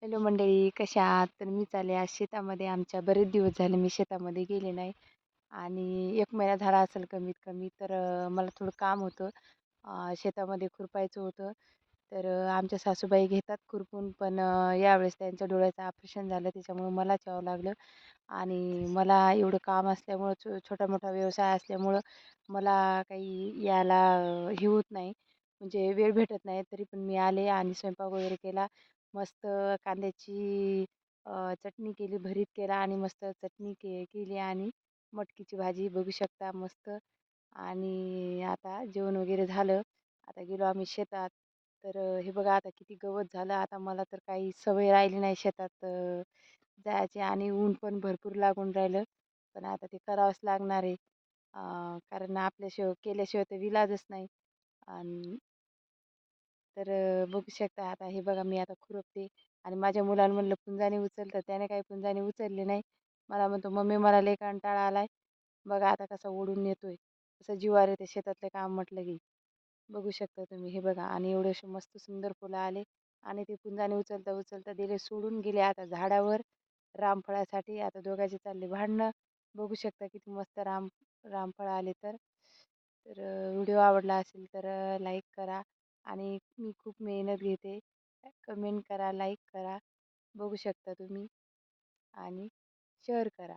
Hello मंडळी, कशा आहात? तर मी चालले आज शेतामध्ये. आमच्या बरेच दिवस झाले मी शेतामध्ये गेले नाही आणि 1 महिना झाला असेल कमीत कमी. तर मला थोडं काम होतं. शेतामध्ये खुरपायचं होतं. तर आमच्या सासूबाई घेतात खुरपून, पण यावेळेस त्यांच्या डोळ्याचं ऑपरेशन झालं, त्याच्यामुळं मलाच यावं लागलं. आणि मला एवढं काम असल्यामुळं, छोटा-मोठा व्यवसाय असल्यामुळं मला काही यायला हे होत नाही, म्हणजे वेळ भेटत नाही. तरी पण मी आले आणि स्वयंपाक वगैरे केला. मस्त कांद्याची चटणी केली, भरीत केला आणि मस्त चटणी केली आणि मटकीची भाजी बघू शकता मस्त. आणि आता जेवण वगैरे झालं. आता गेलो आम्ही शेतात. तर हे बघा आता किती गवत झालं. आता मला तर काही सवय राहिली नाही शेतात जायची आणि ऊन पण भरपूर लागून राहिलं. पण आता ते करावंच लागणार आहे. कारण आपल्याशिवाय केल्याशिवाय तर इलाजच नाही. आणि तर बघू शकता आता हे बघा मी आता खुरपते आणि माझ्या मुलाला म्हणलं पुंजाने उचल, तर त्याने काही पुंजाने उचलले नाही. मला म्हणतो, "मम्मी मला लय कंटाळा आलाय." बघा आता कसा ओढून नेतोय. कसं जीवावर येते शेतातलं काम म्हटलं की. बघू शकता तुम्ही हे बघा आणि एवढे मस्त सुंदर फुलं आले आणि ते पुंजाने उचलता उचलता दिले सोडून गेले आता झाडावर रामफळासाठी. आता दोघांचे चालले भांडणं. बघू शकता किती मस्त रामफळ आले तर. तर व्हिडिओ आवडला असेल तर लाईक करा आणि मी खूप मेहनत घेते. कमेंट करा, लाईक करा. बघू शकता तुम्ही आणि शेअर करा.